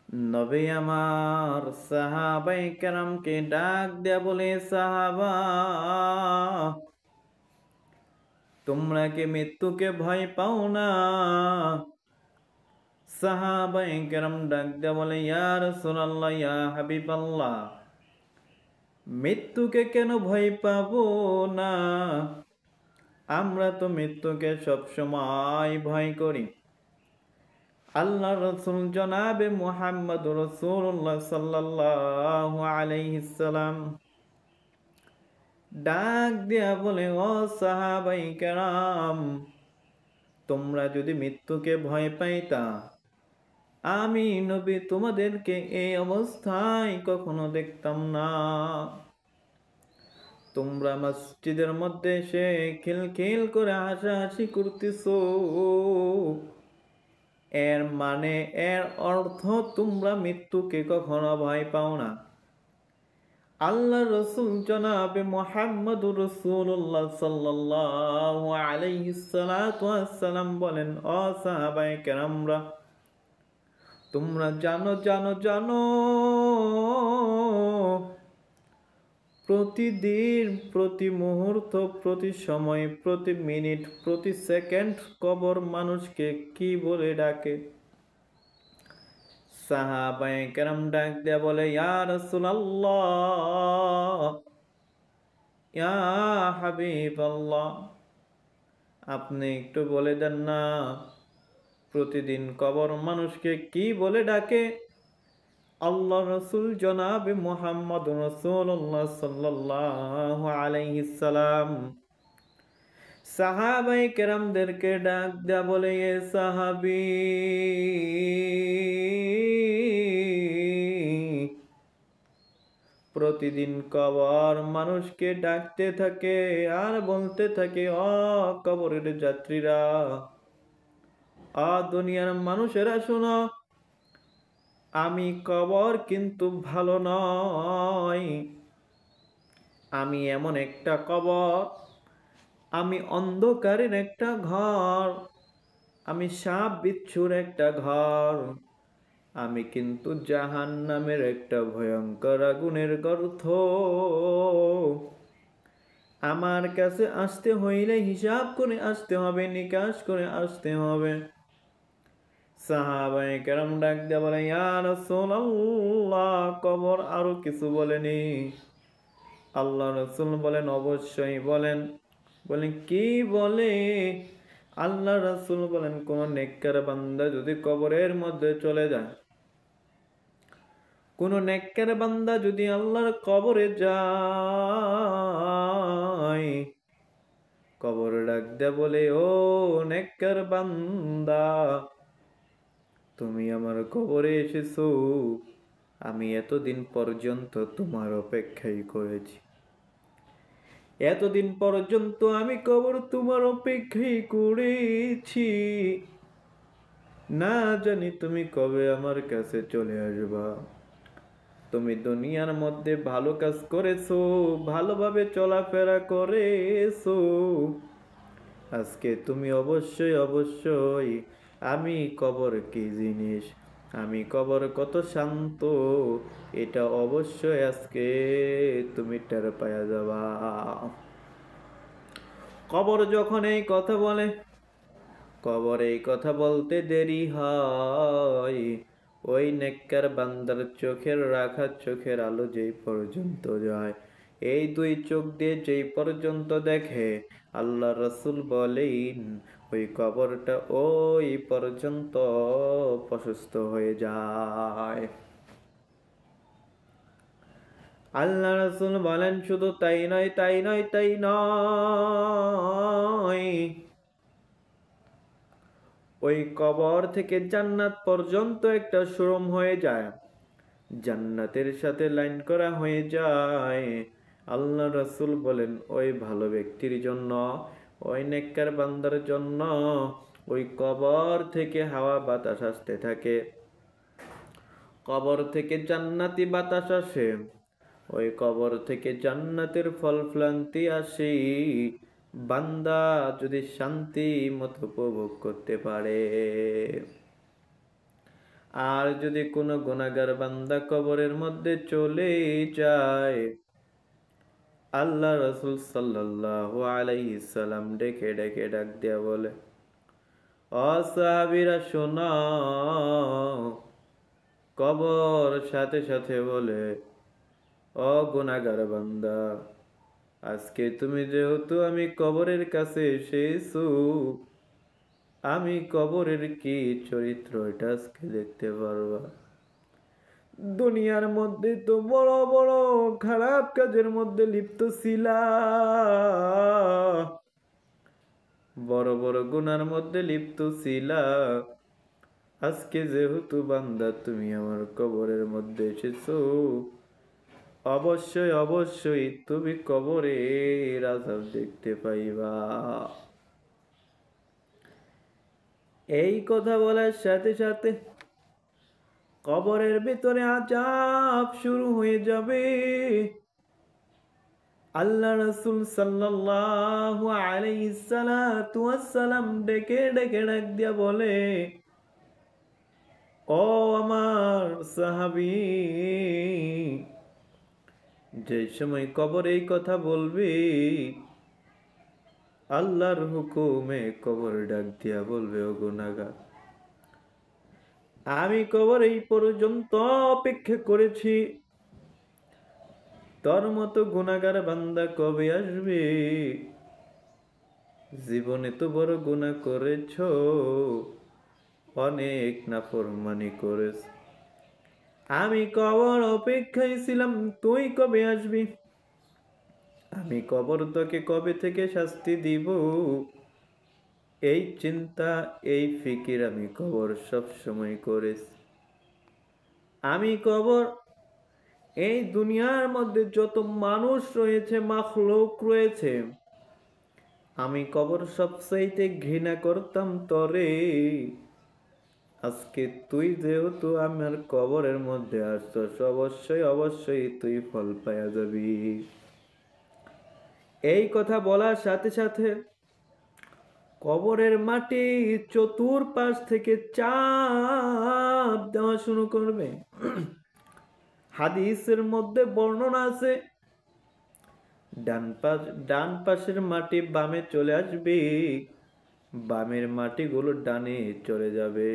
নবী আমার সাহাবায়ে কেরামকে ডাক দেয়া বলে, সাহাবা তোমরা কি মৃত্যুকে ভয় পাও না? সাহাবায়ে কেরাম ডাক দেয়া বলে, ইয়া রাসূলুল্লাহ, ইয়া হাবিবাল্লাহ, মৃত্যুকে কেন ভয় পাবো না? আমরা তো মৃত্যুকে সবসময় ভয় করি। আল্লাহ রসুল জনাবে মুহাম্মদুর রাসূলুল্লাহ সাল্লাল্লাহু আলাইহি সাল্লাম ডাক দিয়া বলে, ও সাহাবাই কেরাম, তোমরা যদি মৃত্যুকে ভয় পাইতা, আমি নবী তোমাদেরকে এই অবস্থায় কখনো দেখতাম না। তোমরা মসজিদের মধ্যে এসে খিলখিল করে হাসাহাসি করতেছো, এর মানে, এর অর্থ তোমরা মৃত্যুকে কখনো ভয় পাও না। আল্লাহ রসুল জনাবে মুহাম্মদুর রাসূলুল্লাহ সাল্লাল্লাহু আলাইহি সাল্লাম বলেন, ও সাহাবায়ে কেরামরা, তোমরা জানো জানো জানো, প্রতিদিন, প্রতি মুহূর্ত, প্রতি সময়, প্রতি মিনিট, প্রতি সেকেন্ড কবর মানুষকে কি বলে ডাকে? সাহাবায়ে কেরাম ডাক দেয়া বলে, ইয়া রাসূলুল্লাহ, ইয়া হাবিবাল্লাহ, আপনি একটু বলে দেন না, প্রতিদিন কবর মানুষকে কি বলে ডাকে? আল্লাহ রসুল জনাবে মুহাম্মদুর রাসূলুল্লাহ সাল্লাল্লাহু আলাইহি সাল্লাম সাহাবায়ে কেরামদেরকে ডাক দেয়া বলে, এ সাহাবী, প্রতিদিন কবর মানুষকে ডাকতে থাকে আর বলতে থাকে, ও কবরের যাত্রীরা, দুনিয়ার মানুষেরা শোনো, আমি কবর কিন্তু ভালো নয়, আমি এমন একটা কবর, আমি অন্ধকারের একটা ঘর, আমি সাপ বিচ্ছুর একটা ঘর, আমি কিন্তু জাহান্নামের একটা ভয়ঙ্কর আগুনের গর্ত। আমার কাছে আসতে হইলে হিসাব করে আসতে হবে, নিকাশ করে আসতে হবে। সাহাবায়ে কেরাম ডাক দিয়ে বলে, ইয়া রাসূলুল্লাহ, কবর আরো কিছু বলেনি? আল্লাহ রাসূল বলেন, অবশ্যই বলেন। বলেন, কি বলে? আল্লাহ রাসূল বলেন, কোন নেককার বান্দা যদি কবরের মধ্যে চলে যায়, কোন নেককার বান্দা যদি আল্লাহর কবরে যায়, কবর ডাক দিয়ে বলে, ও নেককার বান্দা, তুমি আমার কবরে এসেছো, আমি এতদিন পর্যন্ত তোমার অপেক্ষাই করেছি, এতদিন পর্যন্ত আমি কবর তোমার অপেক্ষাই করেছি, না জানি তুমি কবে আমার কাছে চলে আসবা। তুমি দুনিয়ার মধ্যে ভালো কাজ করেছো, ভালোভাবে চলাফেরা করেছো, আজকে তুমি অবশ্যই অবশ্যই আমি কবর কি জিনিস, আমি কবর কত শান্ত, এটা অবশ্যই আজকে তুমি টের পায়া যাবা। কবর যখন এই কথা বলে, কবর এই কথা বলতে দেরি হয়, ওই নেককার বান্দার চোখের রাখা চোখের আলো যেই পর্যন্ত যায়, এই দুই চোখ দিয়ে যেই পর্যন্ত দেখে, আল্লাহ রাসূল বলেন, ওই কবরটা ওই পর্যন্ত প্রশস্ত হয়ে যায়। আল্লাহ রাসূল বলেন, শুধু তাই নয়, তাই নয়, তাই নয়, ওই কবর থেকে জান্নাত পর্যন্ত একটা সুড়ঙ্গ হয়ে যায়, জান্নাতের সাথে লাইন করা হয়ে যায়। আল্লাহ রাসূল বলেন, ওই ভালো ব্যক্তির জন্য, ওই নেককার বান্দার জন্য ওই কবর থেকে হাওয়া বাতাস আসতে থাকে, কবর থেকে জান্নাতি বাতাস আসে, ওই কবর থেকে জান্নাতের ফল ফলান্তি আসে, বান্দা যদি শান্তি মতো উপভোগ করতে পারে। আর যদি কোনো গুনাহগার বান্দা কবরের মধ্যে চলে যায়, আল্লাহ রাসূল সাল্লাল্লাহু আলাইহি সাল্লাম ডেকে ডেকে ডাক দিয়া বলে, ও সাহাবীরা শোনাও। কবর সাথে সাথে বলে, ও গুনাহগার বান্দা, আজকে তুমি যেহেতু আমি কবরের কাছে এসেছো, আমি কবরের কি চরিত্র এটা আজকে দেখতে পারবা। দুনিয়ার মধ্যে তো বড় বড় খারাপ কাজের মধ্যে লিপ্ত ছিলা, বড় বড় গুনার মধ্যে লিপ্ত ছিলা। আজকে যেহেতু বান্দা তুমি আমার কবরের মধ্যে এসেছো, অবশ্যই অবশ্যই তুমি কবরের আযাব দেখতে পাইবা। এই কথা বলার সাথে সাথে কবরের ভিতরে আযাব শুরু হয়ে যাবে। আল্লাহ রাসূল সাল্লাল্লাহু আলাইহি সাল্লাতু ওয়াসসালাম ডেকে ডেকে ডাক দিয়া বলে, ও আমার সাহাবী, যে সময় কবর এই কথা বলবি, আল্লাহর হুকুমে কবর ডাক দিয়া বলবে, ও গুনাহগার, আমি কবর এই পর্যন্ত অপেক্ষা করেছি, তোর মতো গুনাহগার বান্দা কবে আসবে? জীবনে তো বড় গুনাহ করেছ, অনেক নাফরমানি করেছ, আমি কবর অপেক্ষায় ছিলাম তুই কবে আসবি। আমি কবর তোকে কবে থেকে শাস্তি দিব, এই চিন্তা এই ফিকির আমি কবর সব সময় করেছি। আমি কবর এই দুনিয়ার মধ্যে যত মানুষ রয়েছে, মাখলুক রয়েছে, আমি কবর সবচাইতে ঘৃণা করতাম তরে। আজকে তুই যেহেতু আমার কবরের মধ্যে আসছস, অবশ্যই অবশ্যই তুই ফল পাইয়া যাবি। এই কথা বলার সাথে সাথে কবরের মাটি চতুর্পাশ থেকে চাপ দেওয়া শুরু করবে। হাদিসের মধ্যে বর্ণনা আছে, ডান পাশের মাটি বামে চলে আসবে, বামের মাটিগুলো ডানে চলে যাবে।